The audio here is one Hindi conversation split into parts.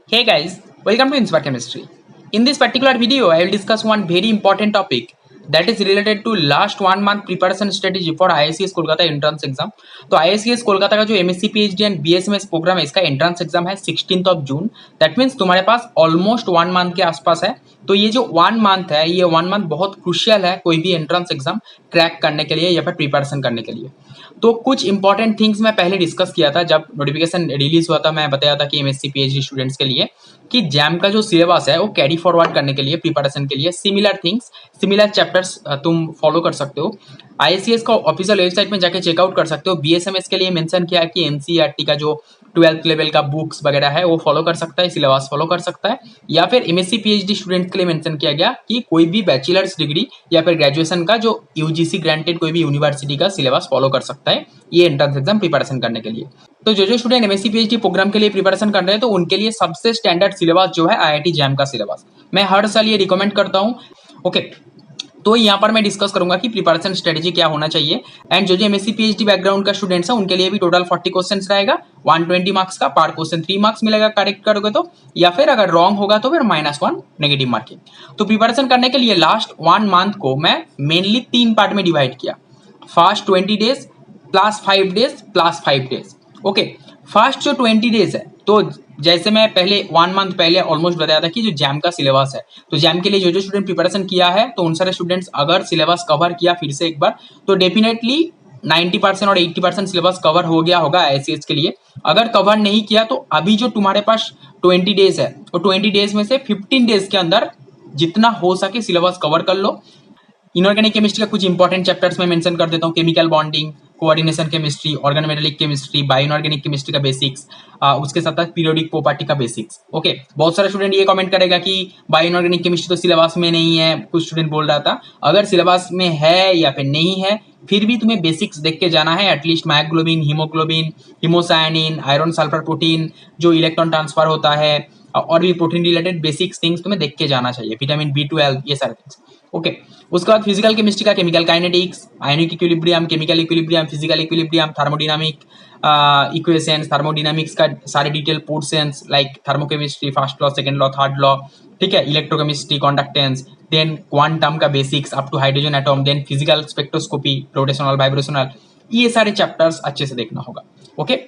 Hey guys, welcome to Inspire Chemistry. In this particular video, I will discuss one very important topic that is related to last 1 month preparation strategy for IICS Kolkata entrance exam. तो IICS कोलकाता का जो MSc PhD and BSMS programme है इसका एंट्रेंस एग्जाम है 16th of June. That means तुम्हारे पास ऑलमोस्ट 1 मंथ के आसपास है. तो ये जो 1 मंथ है ये 1 मंथ बहुत क्रुशियल है कोई भी एंट्रेंस एग्जाम क्रैक करने के लिए या फिर प्रिपरेशन करने के लिए. तो कुछ इंपॉर्टेंट थिंग्स मैं पहले डिस्कस किया था जब नोटिफिकेशन रिलीज हुआ था. मैं बताया था कि एमएससी पीएचडी स्टूडेंट्स के लिए कि जैम का जो सिलेबस है वो कैरी फॉरवर्ड करने के लिए प्रिपरेशन के लिए सिमिलर थिंग्स सिमिलर चैप्टर्स तुम फॉलो कर सकते हो. आईसीएस का ऑफिशियल वेबसाइट में जाके चेकआउट कर सकते हो. बीएसएमएस के लिए मेंशन किया है कि एनसीईआरटी का जो 12th लेवल का बुक्स वगैरह है वो फॉलो कर सकता है, सिलेबस फॉलो कर सकता है. या फिर एमएससी पीएचडी स्टूडेंट्स के लिए मेंशन किया गया कि कोई भी बैचलर्स डिग्री या फिर ग्रेजुएशन का जो यूजीसी ग्रांटेड कोई भी यूनिवर्सिटी का सिलेबस फॉलो कर सकता है ये एंट्रेंस एग्जाम प्रिपरेशन करने के लिए. तो जो स्टूडेंट एमएससी पीएचडी प्रोग्राम के लिए प्रिपरेशन कर रहे हैं तो उनके लिए सबसे स्टैंडर्ड सिलेबस जो है आईआईटी जैम का सिलेबस मैं हर साल ये रिकमेंड करता हूँ. ओके, तो यहाँ पर मैं डिस्कस करूंगा कि प्रिपरेशन स्ट्रेटेजी क्या होना चाहिए. एंड जो एमएससी पीएचडी बैकग्राउंड का स्टूडेंट्स है उनके लिए भी टोटल 40 क्वेश्चंस रहेगा. 120 मार्क्स का पर क्वेश्चन 3 मार्क्स मिलेगा करेक्ट करोगे तो, या फिर अगर रॉन्ग होगा तो फिर -1 नेगेटिव मार्किंग. तो प्रिपरेशन करने के लिए लास्ट 1 मंथ को मैं मेनली 3 पार्ट में डिवाइड किया. First 20 days plus 5 days plus 5 days. Okay, first जो 20 डेज है तो जैसे मैं पहले 1 मंथ पहले ऑलमोस्ट बताया था कि जो जैम का सिलेबस है तो जैम के लिए जो स्टूडेंट प्रिपरेशन किया है तो उन सारे स्टूडेंट्स अगर सिलेबस कवर किया फिर से एक बार तो डेफिनेटली 90% और 80% सिलेबस कवर हो गया होगा आईसीएस के लिए. अगर कवर नहीं किया तो अभी जो तुम्हारे पास 20 डेज है तो 20 डेज में से 15 डेज के अंदर जितना हो सके सिलेबस कवर कर लो. इनऑर्गेनिक केमिस्ट्री का कुछ इंपॉर्टेंट चैप्टर्स में मेंशन कर देता हूँ. Chemical bonding, coordination chemistry, organometallic chemistry, bioinorganic chemistry का बेसिक्स, उसके साथ साथ पीरियोडिक प्रॉपर्टी का बेसिक्स. ओके, बहुत सारे स्टूडेंट ये कमेंट करेगा कि बायोइनऑर्गेनिक केमिस्ट्री तो सिलेबस में नहीं है. कुछ स्टूडेंट बोल रहा था अगर सिलेबस में है या फिर नहीं है फिर भी तुम्हें बेसिक्स देख के जाना है. At least myoglobin, haemoglobin, haemocyanin, iron sulphur protein, जो इलेक्ट्रॉन ट्रांसफर होता है और भी प्रोटीन रिलेटेड बेसिक्स थिंग्स तुम्हें देख के जाना चाहिए. विटामिन B12 ये सारे थिंग्स. ओके, उसके बाद फिजिकल केमिस्ट्री का chemical kinetics, ionic equilibrium, chemical equilibrium, physical equilibrium, thermodynamic equations, thermodynamics का सारे detail portions like thermochemistry, first law, second law, third law. ठीक है, इलेक्ट्रोकेमिस्ट्री, कंडक्टेंस, देन क्वांटम का basics up to hydrogen atom, then physical spectroscopy, rotational, vibrational, ये सारे चैप्टर्स अच्छे से देखना होगा. ओके,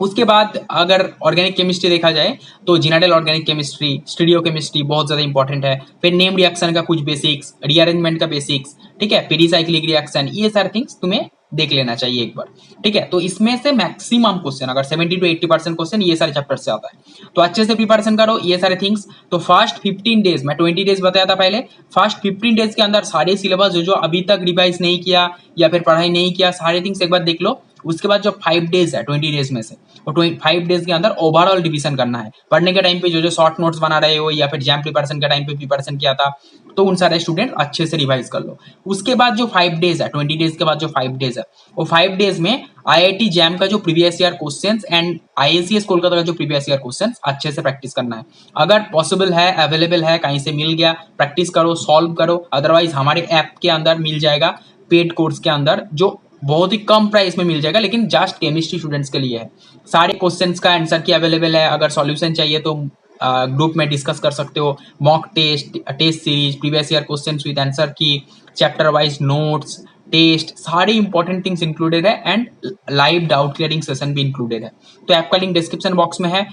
उसके बाद अगर ऑर्गेनिक केमिस्ट्री देखा जाए तो जिनाडेल ऑर्गेनिक केमिस्ट्री, स्टीरियो केमिस्ट्री बहुत ज्यादा इंपॉर्टेंट है. फिर नेम रिएक्शन का कुछ बेसिक्स, रीअरेंजमेंट का बेसिक्स, ठीक है, पेरिसाइक्लिक रिएक्शन, ये सारे थिंग्स तुम्हें देख लेना चाहिए एक बार. ठीक है, तो इसमें से मैक्सिमम क्वेश्चन अगर 70 to 80% क्वेश्चन ये सारे चैप्टर से आता है तो अच्छे से प्रिपरेशन करो ये सारे थिंग्स. तो फर्स्ट 15 डेज, मैं 20 डेज बताया था पहले, फर्स्ट 15 डेज के अंदर सारे सिलेबस जो अभी तक रिवाइज नहीं किया या फिर पढ़ाई नहीं किया सारे थिंग्स एक बार देख लो. उसके बाद जो 5 डेज है 20 डेज में से और 5 डेज के अंदर ओवरऑल डिवीजन करना है. पढ़ने के टाइम पे जो शॉर्ट नोट्स बना रहे हो या फिर जैम प्रिपरेशन के टाइम पे प्रिपरेशन किया था तो उन सारे स्टूडेंट अच्छे से रिवाइज कर लो. उसके बाद जो 5 डेज है 20 डेज के बाद जो 5 डेज है वो 5 डेज में आईआईटी जैम का जो previous year questions and IACS Kolkata का जो प्रीवियस ईयर क्वेश्चंस अच्छे से प्रैक्टिस करना है. अगर पॉसिबल है, अवेलेबल है, कहीं से मिल गया, प्रैक्टिस करो, सॉल्व करो. अदरवाइज हमारे ऐप के अंदर मिल जाएगा पेड कोर्स के अंदर जो बहुत ही कम प्राइस में मिल जाएगा लेकिन जस्ट केमिस्ट्री स्टूडेंट्स के लिए है. सारे क्वेश्चंस का आंसर की अवेलेबल है. अगर सॉल्यूशन चाहिए तो ग्रुप में डिस्कस कर सकते हो. Mock test, test series, previous year questions with answer की, चैप्टर वाइज नोट्स, टेस्ट, सारे इंपॉर्टेंट थिंग्स इंक्लूडेड है and live doubt clearing session भी इंक्लूडेड है. तो ऐप का लिंक डिस्क्रिप्शन बॉक्स में है.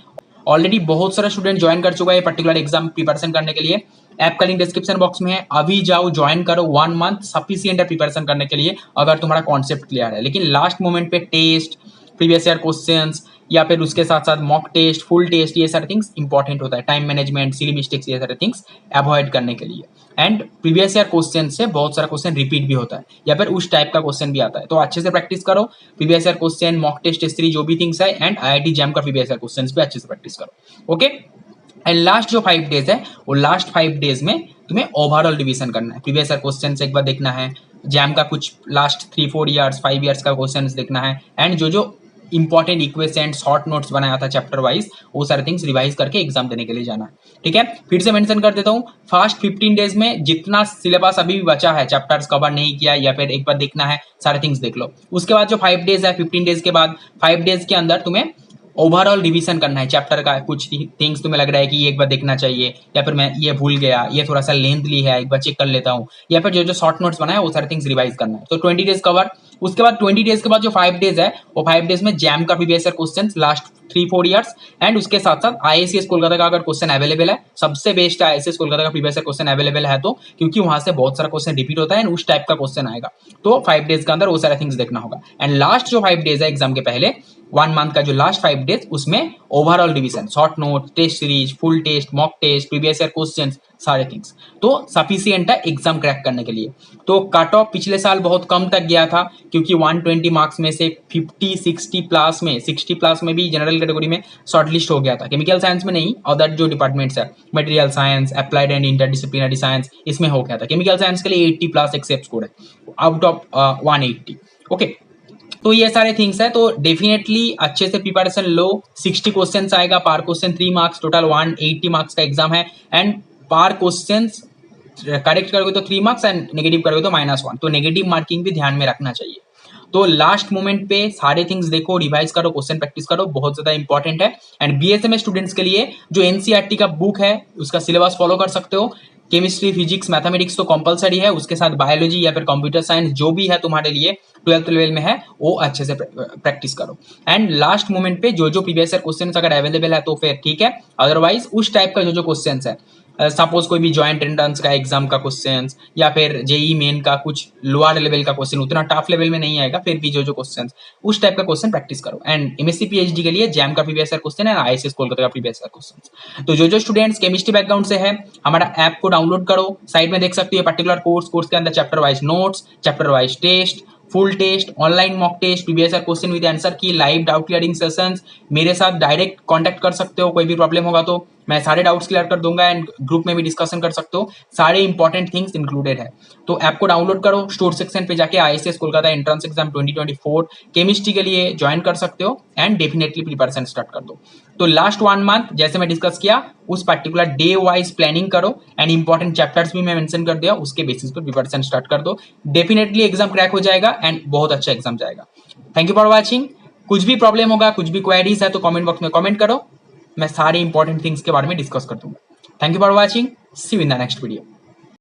ऑलरेडी बहुत सारा स्टूडेंट ज्वाइन कर चुका है पर्टिकुलर एग्जाम प्रिपरेशन करने के लिए. ऐप का लिंक डिस्क्रिप्शन बॉक्स में है. अभी जाओ, ज्वाइन करो. 1 मंथ सफिशिएंट है प्रिपरेशन करने के लिए अगर तुम्हारा कॉन्सेप्ट क्लियर है. लेकिन लास्ट मोमेंट पे टेस्ट, प्रीवियस ईयर क्वेश्चंस या फिर उसके साथ साथ मॉक टेस्ट, फुल टेस्ट, ये सारे थिंग्स इंपॉर्टेंट होता है. टाइम मैनेजमेंट, सिली मिस्टेक्स, ये सारे थिंग्स अवॉइड करने के लिए. एंड प्रीवियस ईयर क्वेश्चन से बहुत सारा क्वेश्चन रिपीट भी होता है या फिर उस टाइप का क्वेश्चन भी आता है. तो अच्छे से प्रैक्टिस करो. Previous year question, mock test, test series जो भी थिंग्स है एंड आईआईटी जैम का प्रीवियस ईयर क्वेश्चन भी अच्छे से प्रैक्टिस करो. ओके, एंड लास्ट जो 5 डेज है वो लास्ट 5 डेज में तुम्हें ओवरऑल डिवीजन करना है. प्रीवियस ईयर क्वेश्चन एक बार देखना है, जैम का कुछ लास्ट 3-4 ईयर्स 5 ईयर्स का क्वेश्चन देखना है एंड जो इंपॉर्टेंट इक्वेशन, शॉर्ट नोट्स बनाया था चैप्टर वाइज वो सारे थिंग्स रिवाइज करके एग्जाम देने के लिए जाना है. ठीक है, फिर से मेंशन कर देता हूँ. फर्स्ट 15 डेज में जितना सिलेबस अभी भी बचा है, चैप्टर्स कवर नहीं किया या फिर एक बार देखना है, सारे थिंग्स देख लो. उसके बाद जो 5 डेज है 15 डेज के बाद 5 डेज के अंदर तुम्हें ओवरऑल रिवीजन करना है चैप्टर का। कुछ थिंग्स तुम्हें लग रहा है कि एक बार देखना चाहिए, या फिर मैं ये भूल गया, ये थोड़ा सा लेंथली है, एक बार चेक कर लेता हूँ, या फिर जो जो शॉर्ट नोट्स बनाए वो सारे थिंग्स रिवाइज करना है। तो 20 डेज कवर। उसके बाद 20 डेज के बाद जो 5 डेज है, वो 5 डेज में जैम का previous year question last 3-4 years, and उसके साथ साथ आईएससीएस कोलकाता का अगर क्वेश्चन अवेलेबल है, सबसे बेस्ट है आईएससीएस कोलकाता का प्रीवियस ईयर क्वेश्चन अवेलेबल है तो, क्योंकि वहां से बहुत सारा क्वेश्चन रिपीट होता है एंड उस टाइप का क्वेश्चन आएगा। तो 5 डेज के अंदर वो सारे थिंग्स देखना होगा। एंड लास्ट जो 5 डेज है एग्जाम के पहले 1 मंथ का जो लास्ट 5 डेज, उसमें overall revision, short note, test series, full test, mock test, previous year questions, सारे थिंग्स तो सफिशिएंट है एग्जाम क्रैक करने के लिए। तो कट ऑफ पिछले साल बहुत कम तक गया था, क्योंकि 120 मार्क्स में से 50-60 प्लस में, 60 प्लस में भी जनरल कैटेगरी में शॉर्टलिस्ट हो गया था। केमिकल साइंस में नहीं, अदर जो डिपार्टमेंट्स है, material science, applied and interdisciplinary science, इसमें हो गया था। केमिकल साइंस के लिए 80 प्लस एक्सेप्ट स्कोर है आउट ऑफ 180। ओके, तो ये सारे थिंग्स है। तो डेफिनेटली अच्छे से प्रिपरेशन लो। 60 क्वेश्चंस आएगा, पर क्वेश्चन 3 मार्क्स, टोटल 180 मार्क्स का एग्जाम है। एंड पर क्वेश्चंस करेक्ट करोगे तो 3 मार्क्स एंड नेगेटिव करोगे तो -1। तो नेगेटिव मार्किंग भी ध्यान में रखना चाहिए। तो लास्ट मोमेंट पे सारे थिंग्स देखो, रिवाइज करो, क्वेश्चन प्रैक्टिस करो, बहुत ज्यादा इंपॉर्टेंट है। एंड बीएसएमए स्टूडेंट्स के लिए जो एनसीईआरटी का बुक है उसका सिलेबस फॉलो कर सकते हो। केमिस्ट्री, फिजिक्स, मैथमेटिक्स तो कंपलसरी है, उसके साथ बायोलॉजी या फिर कंप्यूटर साइंस जो भी है तुम्हारे लिए 12th लेवल में है, वो अच्छे से प्रैक्टिस करो। एंड लास्ट मोमेंट पे जो जो प्रीवियस ईयर क्वेश्चंस अगर अवेलेबल है तो फिर ठीक है, अदरवाइज उस टाइप का जो जो क्वेश्चंस है, सपोज कोई भी ज्वाइंट एंट्रेंस का एग्जाम का क्वेश्चन या फिर जेई मेन का कुछ लोअर लेवल का क्वेश्चन, उतना टफ लेवल में नहीं आएगा, फिर भी जो जो क्वेश्चन उस टाइप का क्वेश्चन प्रैक्टिस करो। एंड एमएससी पीएचडी के लिए जैम का प्रीवियस ईयर क्वेश्चन है, आईएसएस कोलकाता का प्रीवियस ईयर क्वेश्चन। तो जो जो स्टूडेंट्स केमिस्ट्री बैकग्राउंड से है, हमारा ऐप को डाउनलोड करो। साइड में देख सकते हो पर्टिकुलर कोर्स के अंदर chapter wise notes, chapter wise test, full test, online mock test, previous year question with answer की लाइव डाउट क्लियरिंग सेशंस। मेरे साथ डायरेक्ट कांटेक्ट कर सकते हो, कोई भी प्रॉब्लम होगा तो मैं सारे डाउट्स क्लियर कर दूंगा। एंड ग्रुप में भी डिस्कशन कर सकते हो, सारे इंपॉर्टेंट थिंग्स इंक्लूडेड है। तो ऐप को डाउनलोड करो, स्टोर सेक्शन पे जाके आईएससीएस कोलकाता एंट्रेंस एग्जाम 2024 केमिस्ट्री के लिए ज्वाइन कर सकते हो एंड डेफिनेटली प्रिपरेशन स्टार्ट कर दो। तो लास्ट 1 मंथ जैसे मैं डिस्कस किया, उस पर्टिकुलर डे वाइज प्लानिंग करो एंड इंपॉर्टेंट चैप्टर्स भी मैं मेंशन कर दिया, उसके बेसिस पर प्रिपरेशन स्टार्ट कर दो। डेफिनेटली एग्जाम क्रैक हो जाएगा एंड बहुत अच्छा एग्जाम जाएगा। Thank you for watching. कुछ भी प्रॉब्लम होगा, कुछ भी क्वेरीज है तो कमेंट बॉक्स में कमेंट करो, मैं सारे इंपॉर्टेंट थिंग्स के बारे में डिस्कस कर दूंगा। Thank you for watching, C you in the next video.